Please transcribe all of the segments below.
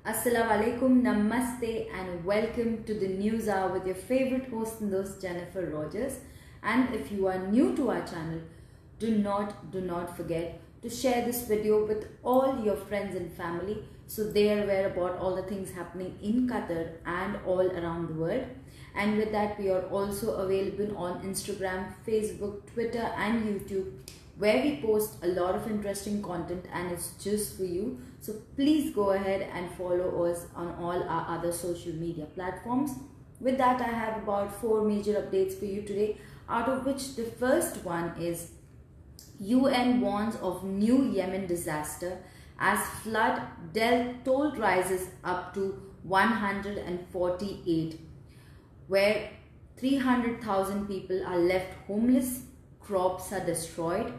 Assalamu alaikum, namaste, and welcome to the News Hour with your favorite host and host Jennifer Rogers. And if you are new to our channel, do not forget to share this video with all your friends and family so they are aware about all the things happening in Qatar and all around the world. And with that, we are also available on Instagram, Facebook, Twitter, and YouTube, where we post a lot of interesting content and it's just for you. So please go ahead and follow us on all our other social media platforms. With that, I have about 4 major updates for you today, out of which the first one is UN warns of new Yemen disaster as flood toll rises up to 148, where 300,000 people are left homeless, crops are destroyed.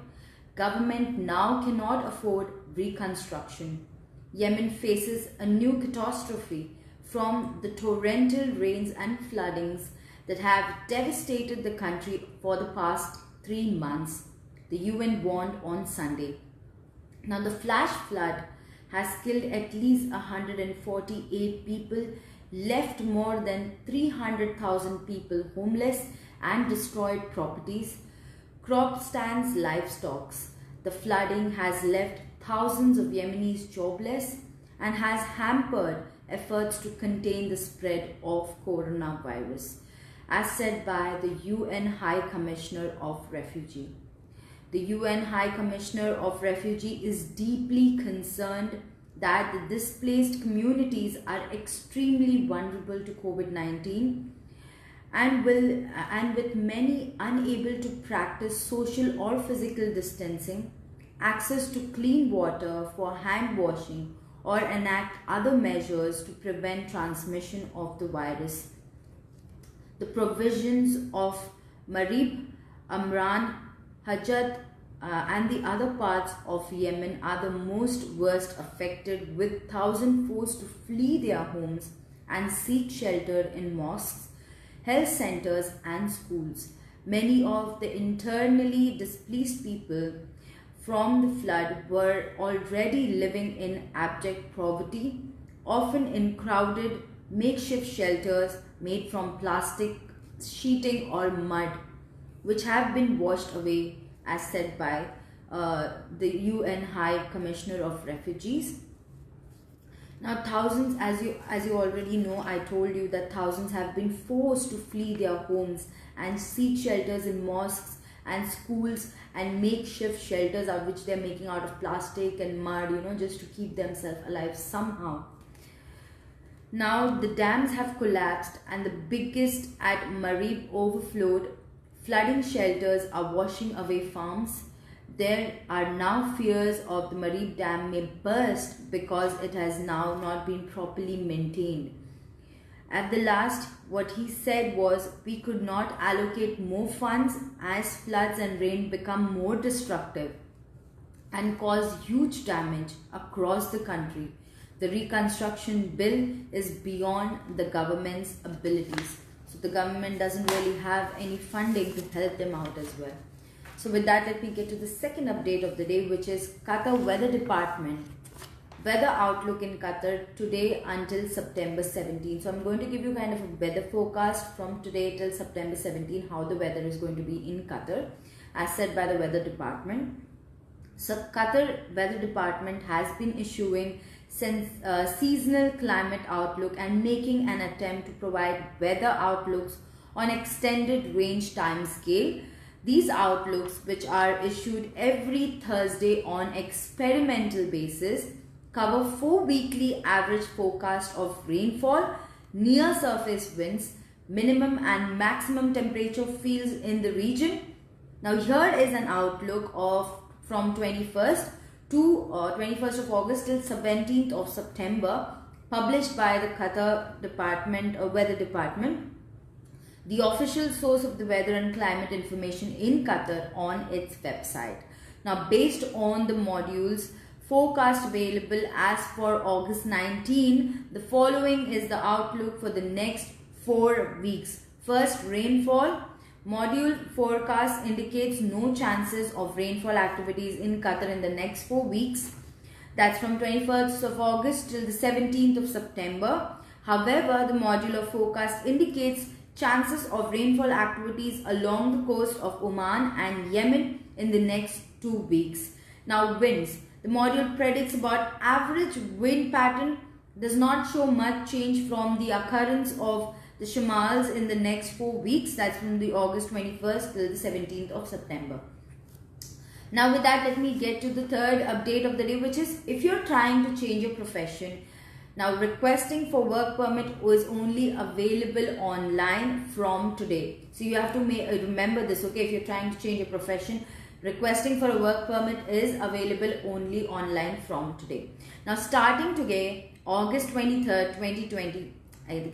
Government now cannot afford reconstruction. Yemen faces a new catastrophe from the torrential rains and floodings that have devastated the country for the past 3 months, the UN warned on Sunday. Now, the flash flood has killed at least 148 people, left more than 300,000 people homeless, and destroyed properties, crop stands, livestock. The flooding has left thousands of Yemenis jobless and has hampered efforts to contain the spread of coronavirus, as said by the UN High Commissioner of Refugee. The UN High Commissioner of Refugee is deeply concerned that the displaced communities are extremely vulnerable to COVID-19 and with many unable to practice social or physical distancing, access to clean water for hand washing, or enact other measures to prevent transmission of the virus. The provisions of Marib, Amran, Hajat and the other parts of Yemen are the most worst affected, with thousands forced to flee their homes and seek shelter in mosques, health centers and schools. Many of the internally displaced people from the flood were already living in abject poverty, often in crowded makeshift shelters made from plastic, sheeting or mud, which have been washed away, as said by the UN High Commissioner of Refugees. Now, thousands, as you already know, I told you that thousands have been forced to flee their homes and seek shelters in mosques and schools and makeshift shelters of which they're making out of plastic and mud, just to keep themselves alive somehow. Now, the dams have collapsed and the biggest at Marib overflowed. Flooding shelters are washing away farms. There are now fears of the Marib Dam may burst because it has now not been properly maintained. At the last, what he said was, we could not allocate more funds as floods and rain become more destructive and cause huge damage across the country. The reconstruction bill is beyond the government's abilities. So the government doesn't really have any funding to help them out as well. So with that, let me get to the second update of the day, which is Qatar Weather Department. Weather outlook in Qatar today until September 17. So I'm going to give you kind of a weather forecast from today till September 17, how the weather is going to be in Qatar, as said by the Weather Department. So Qatar Weather Department has been issuing seasonal climate outlook and making an attempt to provide weather outlooks on extended range time scale. These outlooks, which are issued every Thursday on experimental basis, cover 4 weekly average forecast of rainfall, near surface winds, minimum and maximum temperature fields in the region. Now here is an outlook of from 21st of August till 17th of September, published by the Qatar Weather Department, the official source of the weather and climate information in Qatar, on its website. Now, based on the modules forecast available as for August 19, the following is the outlook for the next 4 weeks. First, rainfall. Module forecast indicates no chances of rainfall activities in Qatar in the next 4 weeks. That's from 21st of August till the 17th of September. However, the modular forecast indicates chances of rainfall activities along the coast of Oman and Yemen in the next 2 weeks. Now, winds. The module predicts about average wind pattern, does not show much change from the occurrence of the shamals in the next 4 weeks. That's from the August 21st till the 17th of September. Now with that, let me get to the third update of the day, which is if you're trying to change your profession. Now, requesting for work permit is only available online from today. So you have to remember this, okay? If you're trying to change your profession, requesting for a work permit is available only online from today. Now, starting today, August 23rd, 2020,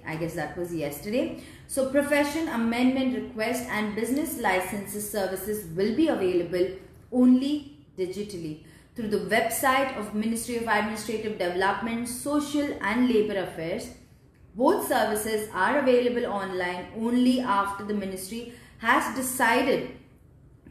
I guess that was yesterday. So, profession amendment request and business licenses services will be available only digitally through the website of Ministry of Administrative Development, Social and Labour Affairs. Both services are available online only after the ministry has decided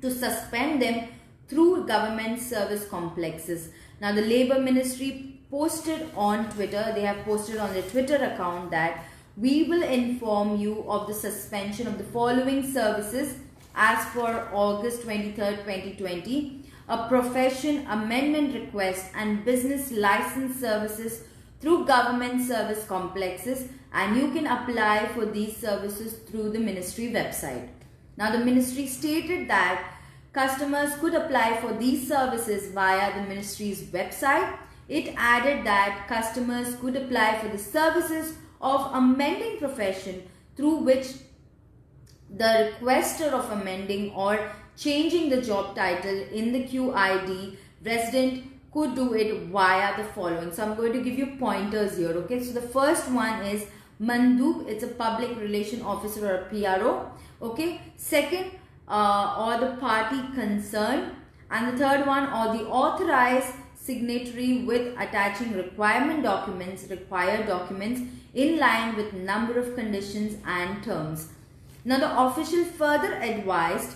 to suspend them through government service complexes. Now, the Labour Ministry posted on Twitter, they have posted on their Twitter account that we will inform you of the suspension of the following services as for August 23rd, 2020. A profession amendment request and business license services through government service complexes, and you can apply for these services through the ministry website. Now, the ministry stated that customers could apply for these services via the ministry's website. It added that customers could apply for the services of amending profession through which the requester of amending or changing the job title in the QID resident could do it via the following. So I'm going to give you pointers here. Okay, so the first one is Mandub. It's a public relation officer or a PRO. Okay, second, or the party concerned, and the third one, or the authorized signatory with attaching required documents in line with number of conditions and terms. Now, the official further advised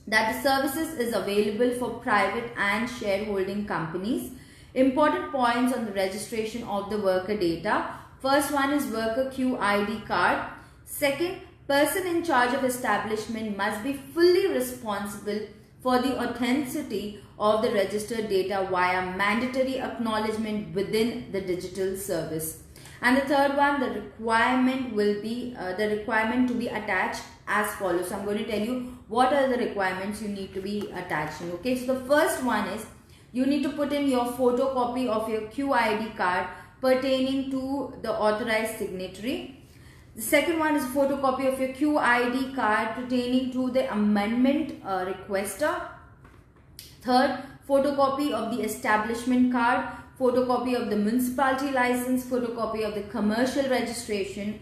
that the services is available for private and shareholding companies. Important points on the registration of the worker data. First one is worker QID card. Second, person in charge of establishment must be fully responsible for the authenticity of the registered data via mandatory acknowledgement within the digital service. And the third one, the requirement will be to be attached as follows. So I'm going to tell you what are the requirements you need to be attaching. Okay, so the first one is you need to put in your photocopy of your QID card pertaining to the authorized signatory. The second one is a photocopy of your QID card pertaining to the amendment requester. Third, photocopy of the establishment card, photocopy of the municipality license, photocopy of the commercial registration.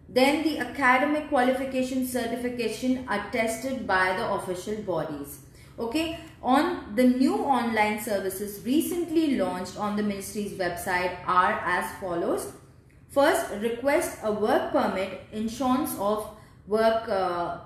Then the academic qualification certification attested by the official bodies. Okay, on the new online services recently launched on the ministry's website are as follows. First, request a work permit, insurance of work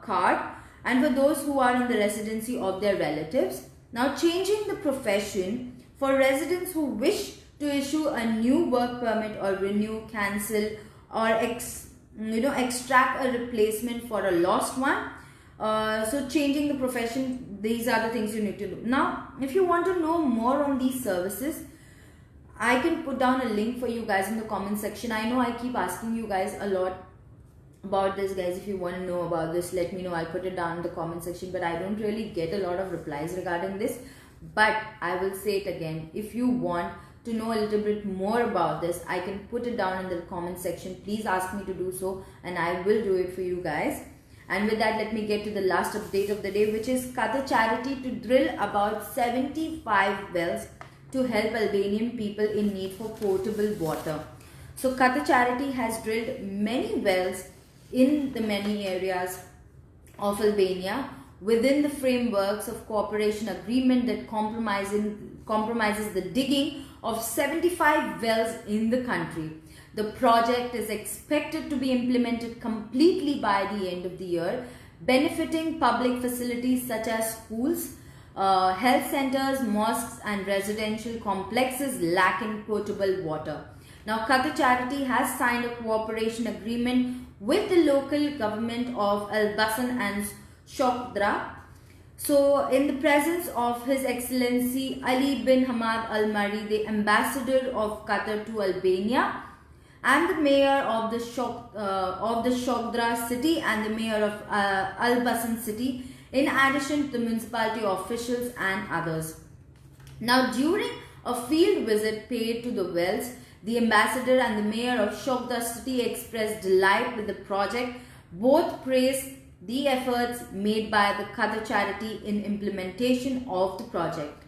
card, and for those who are in the residency of their relatives. Now, changing the profession for residents who wish to issue a new work permit or renew, cancel, or extract a replacement for a lost one. So changing the profession, these are the things you need to do. Now, if you want to know more on these services, I can put down a link for you guys in the comment section. I know I keep asking you guys a lot about this, guys. If you want to know about this, let me know. I'll put it down in the comment section, but I don't really get a lot of replies regarding this. But I will say it again. If you want to know a little bit more about this, I can put it down in the comment section. Please ask me to do so and I will do it for you guys. And with that, let me get to the last update of the day, which is Qatar charity to drill about 75 wells to help Albanian people in need for potable water. So Qatar charity has drilled many wells in the many areas of Albania within the frameworks of cooperation agreement that compromises the digging of 75 wells in the country. The project is expected to be implemented completely by the end of the year, benefiting public facilities such as schools, health centers, mosques and residential complexes lacking potable water. Now, Qatar Charity has signed a cooperation agreement with the local government of Elbasan and Shokdra. So, in the presence of His Excellency Ali bin Hamad Al Mari, the ambassador of Qatar to Albania, and the mayor of the Shokdra city and the mayor of Elbasan city, in addition to the municipality officials and others. Now, during a field visit paid to the wells, the ambassador and the mayor of Shokdra city expressed delight with the project. Both praised the efforts made by the Qatar Charity in implementation of the project.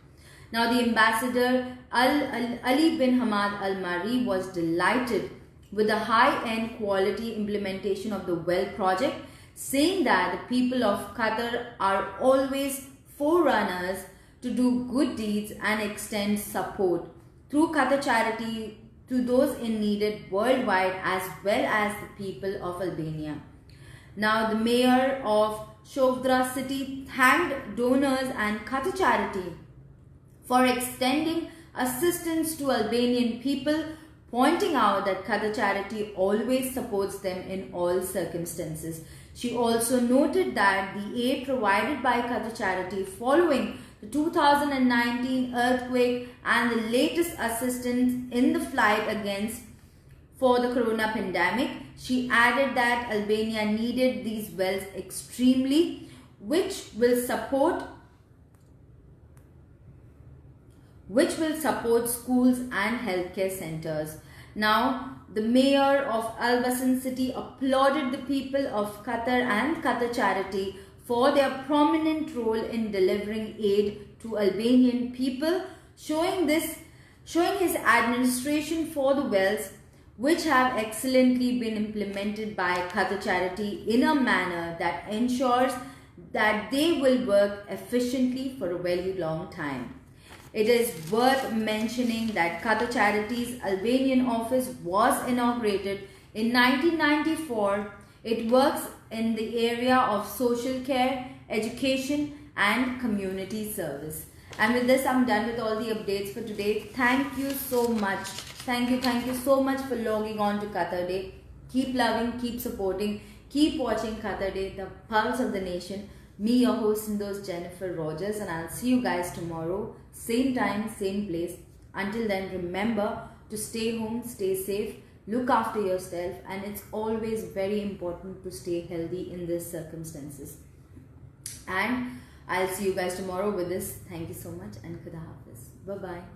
Now, the ambassador Ali bin Hamad Al Mari was delighted with the high-end quality implementation of the well project, saying that the people of Qatar are always forerunners to do good deeds and extend support through Qatar Charity to those in need worldwide as well as the people of Albania. Now, the mayor of Shokdra city thanked donors and Qatar Charity for extending assistance to Albanian people, pointing out that Qatar Charity always supports them in all circumstances. She also noted that the aid provided by Qatar Charity following the 2019 earthquake and the latest assistance in the fight against for the corona pandemic. She added that Albania needed these wells extremely, which will support schools and healthcare centers. Now, the mayor of Elbasan city applauded the people of Qatar and Qatar Charity for their prominent role in delivering aid to Albanian people, showing his admiration for the wells, which have excellently been implemented by Qatar Charity in a manner that ensures that they will work efficiently for a very long time. It is worth mentioning that Qatar Charity's Albanian office was inaugurated in 1994. It works in the area of social care, education and community service. And with this, I'm done with all the updates for today. Thank you so much. Thank you so much for logging on to Qatar Day. Keep loving, keep supporting, keep watching Qatar Day, the pulse of the nation. Me, your host, Indo's Jennifer Rogers, and I'll see you guys tomorrow. Same time, same place. Until then, remember to stay home, stay safe, look after yourself, and it's always very important to stay healthy in these circumstances. And I'll see you guys tomorrow with this. Thank you so much and Khuda Hafiz. Bye-bye.